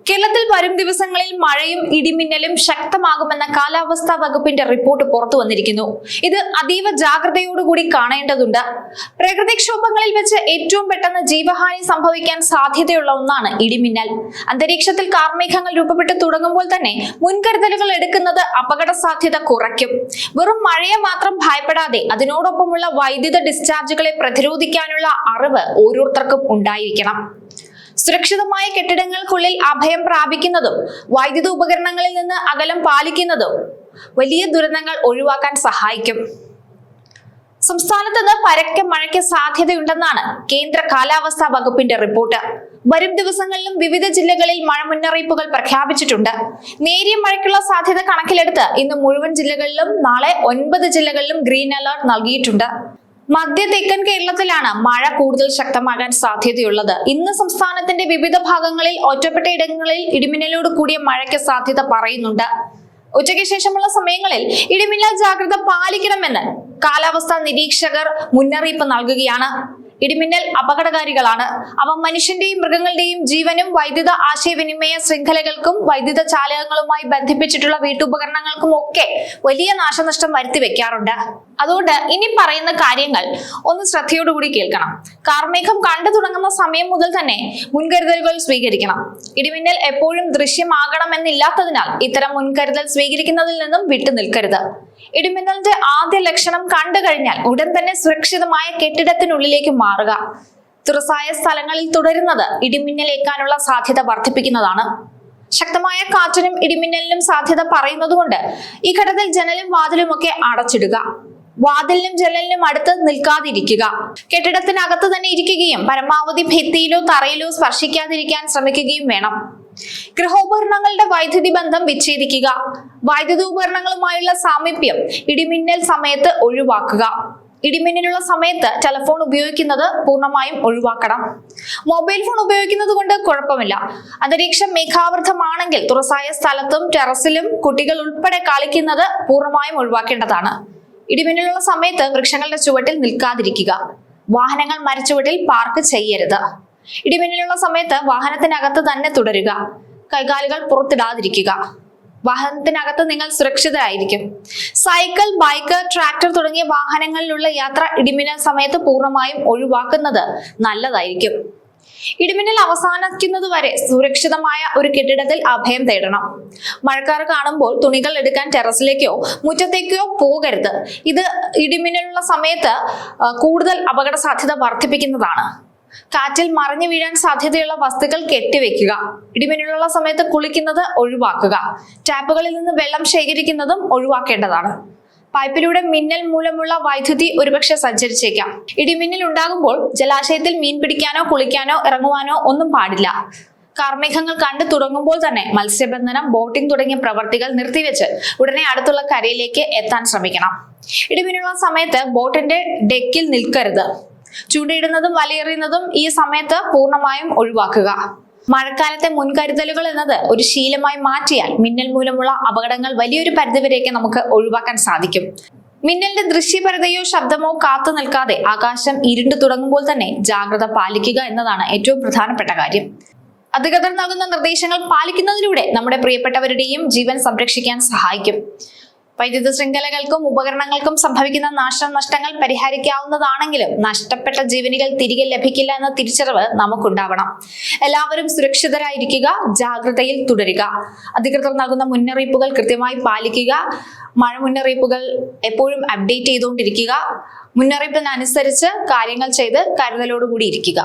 കേരളത്തിൽ വരും ദിവസങ്ങളിൽ മഴയും ഇടിമിന്നലും ശക്തമാകുമെന്ന കാലാവസ്ഥാ വകുപ്പിന്റെ റിപ്പോർട്ട് പുറത്തു വന്നിരിക്കുന്നു. ഇത് അതീവ ജാഗ്രതയോടുകൂടി കാണേണ്ടതുണ്ട്. പ്രകൃതിക്ഷോഭങ്ങളിൽ വെച്ച് ഏറ്റവും പെട്ടെന്ന് ജീവഹാനി സംഭവിക്കാൻ സാധ്യതയുള്ള ഒന്നാണ് ഇടിമിന്നൽ. അന്തരീക്ഷത്തിൽ കാർമേഘങ്ങൾ രൂപപ്പെട്ടു തുടങ്ങുമ്പോൾ തന്നെ മുൻകരുതലുകൾ എടുക്കുന്നത് അപകട സാധ്യത കുറയ്ക്കും. വെറും മഴയെ മാത്രം ഭയപ്പെടാതെ അതിനോടൊപ്പമുള്ള വൈദ്യുത ഡിസ്ചാർജുകളെ പ്രതിരോധിക്കാനുള്ള അറിവ് ഓരോരുത്തർക്കും ഉണ്ടായിരിക്കണം. സുരക്ഷിതമായ കെട്ടിടങ്ങൾക്കുള്ളിൽ അഭയം പ്രാപിക്കുന്നതും വൈദ്യുത ഉപകരണങ്ങളിൽ നിന്ന് അകലം പാലിക്കുന്നതും വലിയ ദുരന്തങ്ങൾ ഒഴിവാക്കാൻ സഹായിക്കും. സംസ്ഥാനത്ത് നിന്ന് പരക്കെ മഴയ്ക്ക് സാധ്യതയുണ്ടെന്നാണ് കേന്ദ്ര കാലാവസ്ഥാ വകുപ്പിന്റെ റിപ്പോർട്ട്. വരും ദിവസങ്ങളിലും വിവിധ ജില്ലകളിൽ മഴ മുന്നറിയിപ്പുകൾ പ്രഖ്യാപിച്ചിട്ടുണ്ട്. നേരിയ മഴയ്ക്കുള്ള സാധ്യത കണക്കിലെടുത്ത് ഇന്ന് മുഴുവൻ ജില്ലകളിലും നാളെ 9 ജില്ലകളിലും ഗ്രീൻ അലർട്ട് നൽകിയിട്ടുണ്ട്. മധ്യ തെക്കൻ കേരളത്തിലാണ് മഴ കൂടുതൽ ശക്തമാകാൻ സാധ്യതയുള്ളത്. ഇന്ന് സംസ്ഥാനത്തിന്റെ വിവിധ ഭാഗങ്ങളിൽ ഒറ്റപ്പെട്ട ഇടങ്ങളിൽ ഇടിമിന്നലോട് കൂടിയ മഴയ്ക്ക് സാധ്യത പറയുന്നുണ്ട്. ഉച്ചയ്ക്ക് ശേഷമുള്ള സമയങ്ങളിൽ ഇടിമിന്നൽ ജാഗ്രത പാലിക്കണമെന്ന് കാലാവസ്ഥാ നിരീക്ഷകർ മുന്നറിയിപ്പ് നൽകുകയാണ്. ഇടിമിന്നൽ അപകടകാരികളാണ്. അവ മനുഷ്യന്റെയും മൃഗങ്ങളുടെയും ജീവനും വൈദ്യുത ആശയവിനിമയ ശൃംഖലകൾക്കും വൈദ്യുത ചാലകങ്ങളുമായി ബന്ധിപ്പിച്ചിട്ടുള്ള വീട്ടുപകരണങ്ങൾക്കും ഒക്കെ വലിയ നാശനഷ്ടം വരുത്തി വെക്കാറുണ്ട്. അതുകൊണ്ട് ഇനി പറയുന്ന കാര്യങ്ങൾ ഒന്ന് ശ്രദ്ധയോടുകൂടി കേൾക്കണം. കാർമേഘം കണ്ടു തുടങ്ങുന്ന സമയം മുതൽ തന്നെ മുൻകരുതലുകൾ സ്വീകരിക്കണം. ഇടിമിന്നൽ എപ്പോഴും ദൃശ്യമാകണമെന്നില്ലാത്തതിനാൽ ഇത്തരം മുൻകരുതൽ സ്വീകരിക്കുന്നതിൽ നിന്നും വിട്ടു നിൽക്കരുത്. ഇടിമിന്നലിന്റെ ആദ്യ ലക്ഷണം കണ്ടു കഴിഞ്ഞാൽ ഉടൻ തന്നെ സുരക്ഷിതമായ കെട്ടിടത്തിനുള്ളിലേക്ക് മാറുക. തുറസായ സ്ഥലങ്ങളിൽ തുടരുന്നത് ഇടിമിന്നലേക്കാനുള്ള സാധ്യത വർദ്ധിപ്പിക്കുന്നതാണ്. ശക്തമായ കാറ്റിനും ഇടിമിന്നലിനും സാധ്യത പറയുന്നതുകൊണ്ട് ഈ ഘട്ടത്തിൽ ജനലും വാതിലും ഒക്കെ അടച്ചിടുക. വാതിലിനും ജനലിനും അടുത്ത് നിൽക്കാതിരിക്കുക. കെട്ടിടത്തിനകത്ത് തന്നെ ഇരിക്കുകയും പരമാവധി ഭിത്തിയിലോ തറയിലോ സ്പർശിക്കാതിരിക്കാൻ ശ്രമിക്കുകയും വേണം. ഗൃഹോപകരണങ്ങളുടെ വൈദ്യുതി ബന്ധം വിച്ഛേദിക്കുക. വൈദ്യുത ഉപകരണങ്ങളുമായുള്ള സാമീപ്യം ഇടിമിന്നൽ സമയത്ത് ഒഴിവാക്കുക. ഇടിമിന്നലുള്ള സമയത്ത് ടെലിഫോൺ ഉപയോഗിക്കുന്നത് പൂർണ്ണമായും ഒഴിവാക്കണം. മൊബൈൽ ഫോൺ ഉപയോഗിക്കുന്നത് കൊണ്ട് കുഴപ്പമില്ല. അന്തരീക്ഷം മേഘാവൃതമാണെങ്കിൽ തുറസായ സ്ഥലത്തും ടെറസിലും കുട്ടികൾ ഉൾപ്പെടെ കളിക്കുന്നത് പൂർണ്ണമായും ഒഴിവാക്കേണ്ടതാണ്. ഇടിമിന്നലുള്ള സമയത്ത് വൃക്ഷങ്ങളുടെ ചുവട്ടിൽ നിൽക്കാതിരിക്കുക. വാഹനങ്ങൾ മരച്ചുവട്ടിൽ പാർക്ക് ചെയ്യരുത്. ഇടിമിന്നലുള്ള സമയത്ത് വാഹനത്തിനകത്ത് തന്നെ തുടരുക. കൈകാലുകൾ പുറത്തിടാതിരിക്കുക. വാഹനത്തിനകത്ത് നിങ്ങൾ സുരക്ഷിതരായിരിക്കും. സൈക്കിൾ, ബൈക്ക്, ട്രാക്ടർ തുടങ്ങിയ വാഹനങ്ങളിലുള്ള യാത്ര ഇടിമിന്നൽ സമയത്ത് പൂർണ്ണമായും ഒഴിവാക്കുന്നത് നല്ലതായിരിക്കും. ഇടിമിന്നൽ അവസാനിക്കുന്നത് വരെ സുരക്ഷിതമായ ഒരു കെട്ടിടത്തിൽ അഭയം തേടണം. മഴക്കാറ് കാണുമ്പോൾ തുണികൾ എടുക്കാൻ ടെറസിലേക്കോ മുറ്റത്തേക്കോ പോകരുത്. ഇത് ഇടിമിന്നലുള്ള സമയത്ത് കൂടുതൽ അപകട സാധ്യത വർദ്ധിപ്പിക്കുന്നതാണ്. കാറ്റിൽ മറിഞ്ഞു വീഴാൻ സാധ്യതയുള്ള വസ്തുക്കൾ കെട്ടിവെക്കുക. ഇടിമിന്നലുള്ള സമയത്ത് കുളിക്കുന്നത് ഒഴിവാക്കുക. ടാപ്പുകളിൽ നിന്ന് വെള്ളം ശേഖരിക്കുന്നതും ഒഴിവാക്കേണ്ടതാണ്. പൈപ്പിലൂടെ മിന്നൽ മൂലമുള്ള വൈദ്യുതി ഒരുപക്ഷെ സഞ്ചരിച്ചേക്കാം. ഇടിമിന്നൽ ഉണ്ടാകുമ്പോൾ ജലാശയത്തിൽ മീൻ പിടിക്കാനോ കുളിക്കാനോ ഇറങ്ങുവാനോ ഒന്നും പാടില്ല. കാർമേഘങ്ങൾ കണ്ടു തുടങ്ങുമ്പോൾ തന്നെ മത്സ്യബന്ധനം, ബോട്ടിംഗ് തുടങ്ങിയ പ്രവർത്തികൾ നിർത്തിവെച്ച് ഉടനെ അടുത്തുള്ള കരയിലേക്ക് എത്താൻ ശ്രമിക്കണം. ഇടിമിന്നലുള്ള സമയത്ത് ബോട്ടിന്റെ ഡെക്കിൽ നിൽക്കരുത്. ചൂണ്ടയിടുന്നതും വലയെറിയുന്നതും ഈ സമയത്ത് പൂർണ്ണമായും ഒഴിവാക്കുക. മഴക്കാലത്തെ മുൻകരുതലുകൾ എന്നത് ഒരു ശീലമായി മാറ്റിയാൽ മിന്നൽ മൂലമുള്ള അപകടങ്ങൾ വലിയൊരു പരിധിവരെയൊക്കെ നമുക്ക് ഒഴിവാക്കാൻ സാധിക്കും. മിന്നലിന്റെ ദൃശ്യപരതയോ ശബ്ദമോ കാത്തു നിൽക്കാതെ ആകാശം ഇരുണ്ടു തുടങ്ങുമ്പോൾ തന്നെ ജാഗ്രത പാലിക്കുക എന്നതാണ് ഏറ്റവും പ്രധാനപ്പെട്ട കാര്യം. അധികൃതർ നൽകുന്ന നിർദ്ദേശങ്ങൾ പാലിക്കുന്നതിലൂടെ നമ്മുടെ പ്രിയപ്പെട്ടവരുടെയും ജീവൻ സംരക്ഷിക്കാൻ സഹായിക്കും. വൈദ്യുത ശൃംഖലകൾക്കും ഉപകരണങ്ങൾക്കും സംഭവിക്കുന്ന നാശനഷ്ടങ്ങൾ പരിഹരിക്കാവുന്നതാണെങ്കിലും നഷ്ടപ്പെട്ട ജീവനുകൾ തിരികെ ലഭിക്കില്ല എന്ന തിരിച്ചറിവ് നമുക്കുണ്ടാവണം. എല്ലാവരും സുരക്ഷിതരായിരിക്കുക, ജാഗ്രതയിൽ തുടരുക. അധികൃതർ നൽകുന്ന മുന്നറിയിപ്പുകൾ കൃത്യമായി പാലിക്കുക. മഴ മുന്നറിയിപ്പുകൾ എപ്പോഴും അപ്ഡേറ്റ് ചെയ്തുകൊണ്ടിരിക്കുക. മുന്നറിയിപ്പിനനുസരിച്ച് കാര്യങ്ങൾ ചെയ്ത് കരുതലോടുകൂടി ഇരിക്കുക.